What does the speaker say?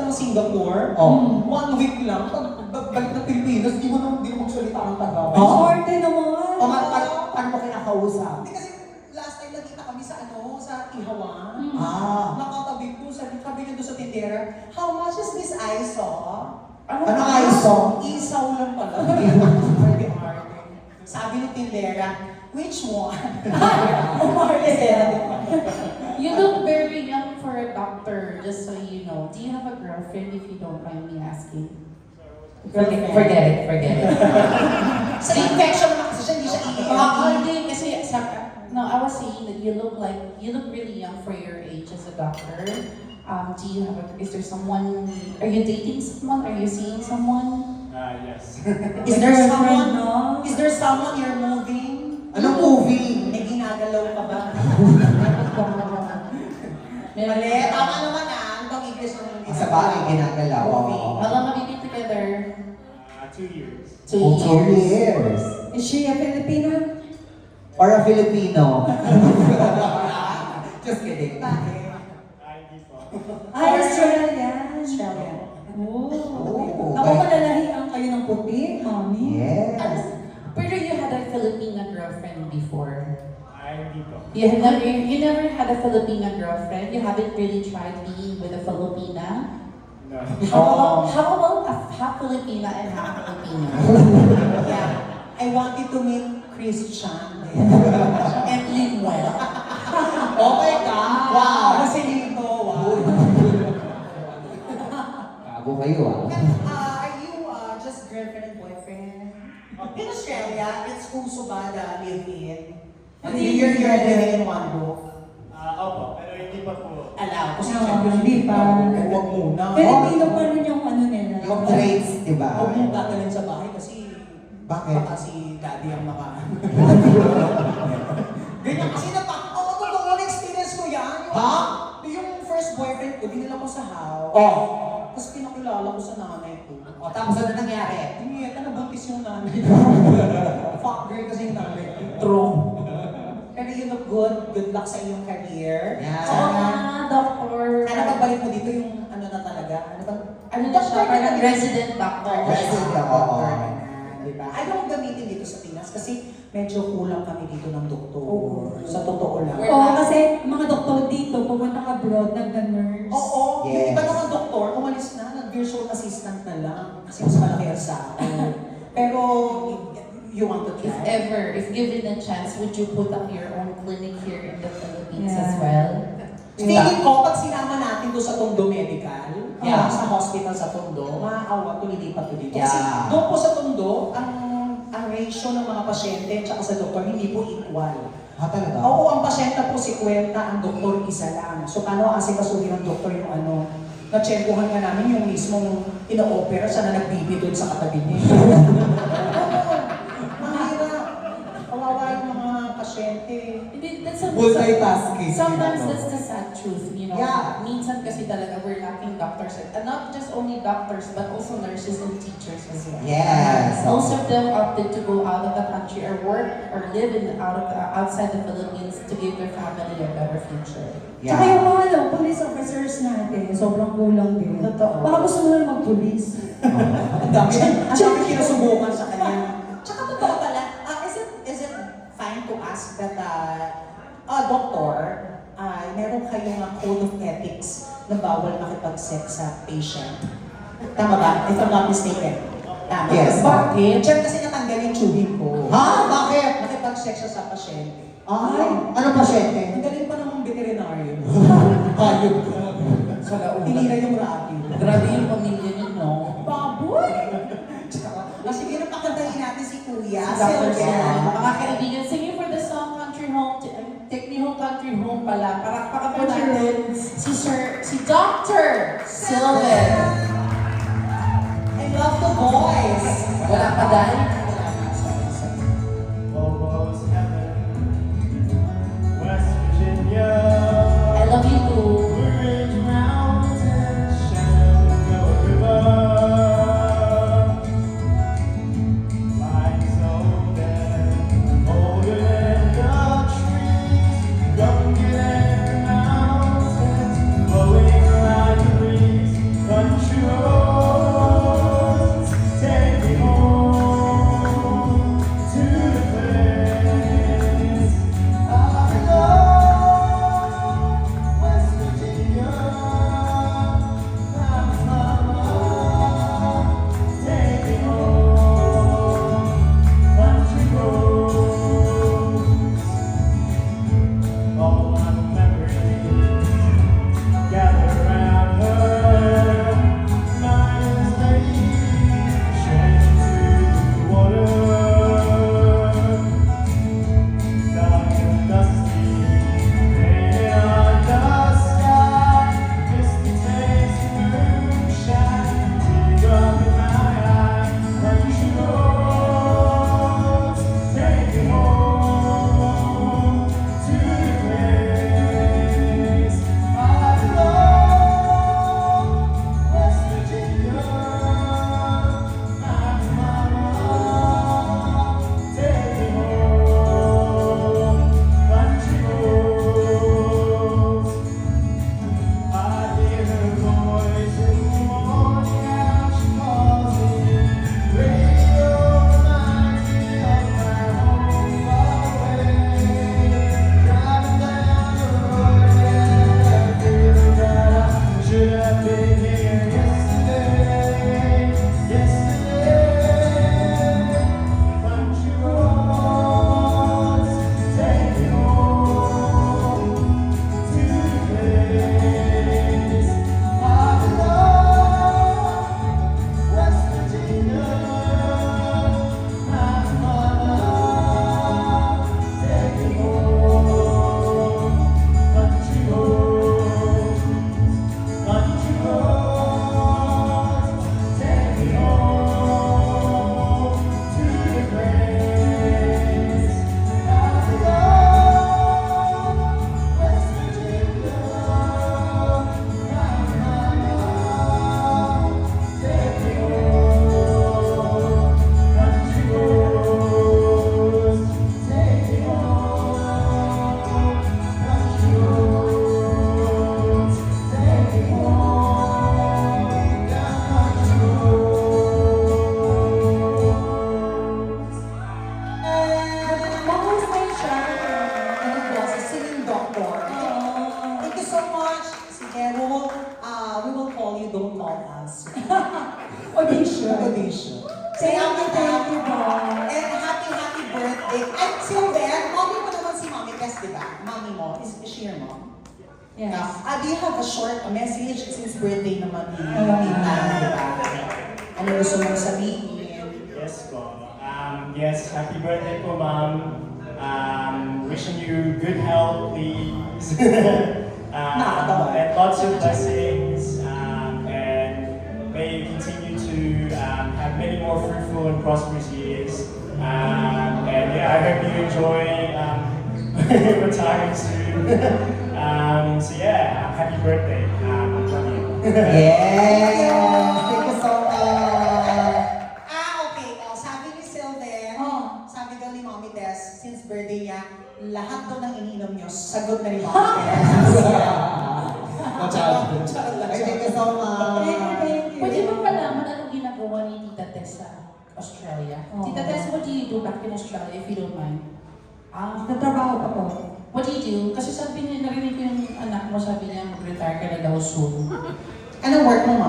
ng Singapore. Oh. 1 week lang. Balik na Pilipinas, di mo magsalita ng Tagalog. Oh. Sorte naman. O, paano mo kinakausap? Hindi kasi last time nagkita kami sa Ihawan. Nakatabi ko, sabi niya doon sa tindera, how much is this ISO? Ano ISO? Isaw lang pala. Very hard. Sabi ng tindera, which one? You look very young for a doctor, just so you know. Do you have a girlfriend, if you don't mind me asking? Forget it. Sa infection naman kasi siya, hindi siya Hindi, kasi no, I was saying that you look really young for your age as a doctor. Do you have is there someone, are you dating someone? Are you seeing someone? Yes. Is there someone you're moving? Anong movie? May ginagalaw ka ba? Mali, tama naman Ang bang English naman Sa bagay, ginagalaw. How long have you been together? 2 years. 2 years. Is she a Filipino? Or a Filipino? Just kidding. Hindi po. Ay, Australian. Australian. Oh. Ako malalahian kayo ng puti, mami. Yes. Pero you had a Filipina girlfriend before. Hindi po. You never had a Filipina girlfriend? You haven't really tried being with a Filipina? No. How about a half Filipina and half Filipino? Yeah. I wanted to meet Christian. And Linwell. Oh my God! Wow. Kasi dito, wow. Bago kayo Are you just girlfriend and boyfriend? In Australia, it's puso ba the live-in? You're living in one roof. Opo, pero hindi pa po. Alam ko No, hindi pa. Huwag muna. Filipino pa rin yung ano nila. Yung traits, di ba? Huwag mong tatalin sa bahay kasi Bakit? baka si daddy ang maka... Ganyan kasi totoo experience ko yan. Yung first boyfriend ko, dinala ko sa house. Tapos pinakilala ko sa nanay ko. Tapos ano nangyari? Hindi, nabuntis yung nanay ko. Fuck girl kasi yung nanay ko. True. Pero you look good. Good luck sa iyong career. Yeah. Sana, doctor. Sana pagbalik mo dito yung ano na talaga. Ano na siya, parang resident doctor. Resident doctor. Diba? Ayaw ko gamitin dito sa Pinas kasi medyo kulang kami dito ng doktor. Sa totoo lang. Oo, kasi mga doktor dito, pumunta ka abroad, nagka-nurse. Oo. Yes. Yung iba naman doktor, umalis na, nag-virtual assistant na lang. Kasi mas malaki ang sa akin. Pero, you want to If try? ever, if given a chance, would you put up your own clinic here in the Philippines Yeah. as well? Feeling ko, pag sinama natin doon sa Tondo Medical, Yeah. sa hospital sa Tondo, maaawa to lilipat to dito. Yeah. Kasi doon po sa Tondo, ang ratio ng mga pasyente at sa doktor hindi po equal. Talaga? Oo, ang pasyente po 50, ang doktor isa lang. So paano asikasuhin ng doktor yung ano? Na-checkuhan nga namin yung mismong ino-opera, siya na nagbibi doon sa katabi niya. Oo, mahirap. Kawawa yung mga pasyente. Multitasking. Sometimes that's the sad truth, you know. Yeah. Minsan kasi talaga we're lacking doctors, and not just only doctors, but also nurses and teachers as well. Yes. Most of them opted to go out of the country or work or live outside the Philippines to give their family a better future. Tsaka yung mga police officers natin, sobrang kulang din. Totoo. Baka gusto mo na mag-police. Ang dami kinasubukan sa kanya. Tsaka totoo pala, is it fine to ask that doctor, meron kayong code of ethics na bawal makipag-sex sa patient? Tama ba? If I'm not mistaken. Tama. Yes. Bakit? Check kasi natanggal yung tubig ko. Bakit? Makipag-sex siya sa pasyente. Ano pasyente? Ang galing pa ng veterinaryo. Hayop ka. Sa launa. Tinira yung rabi. Grabe yung pamilya niyo, no? Baboy! Sige, napakantahin natin si Kuya. Si Dr. Silvia. Sir. Mga kaibigan, singing for the song Country Home, Take Me Home Country Home pala. Para po natin si Dr. Sylvan. I love the voice. Wala pa dahil. Almost heaven, West Virginia. I love you too. Ridge Mountains, Shenandoah River. Lying so dead, older than the trees, younger than the mountains, blowing like a breeze. and we will call you, don't call us. Audition. Audition. Say Say happy birthday, Bob. and happy birthday. At Sylvia, mommy mo naman si Mommy Tess, di ba? Mommy mo, is she your mom? Yes. Do you have a short message since birthday naman ni Tita, di ba? Ano gusto mong sabihin? Yes po. Yes, happy birthday po, Mom. Wishing you good health, please. And lots of blessings. And may you continue to have many more fruitful and prosperous years. And yeah, I hope you enjoy retiring soon. So yeah, happy birthday. I love you. Yes! Thank you so much! Okay. Sabi ni Sylvia, sabi daw ni Mommy Tess, since birthday niya, lahat daw ng iniinom niyo, sagot na ni Mommy Tess. Machado. Charot lang. Ay, thank you so much! Thank you. Pwede ba malaman anong ginagawa ni Tita Tess sa Australia? Oh. Tita Tess, what do you do back in Australia if you don't mind? Nagtrabaho pa po. What do you do? Kasi sabi niya, narinig ko yung anak mo, sabi niya mag-retire ka na daw soon. Anong work mo,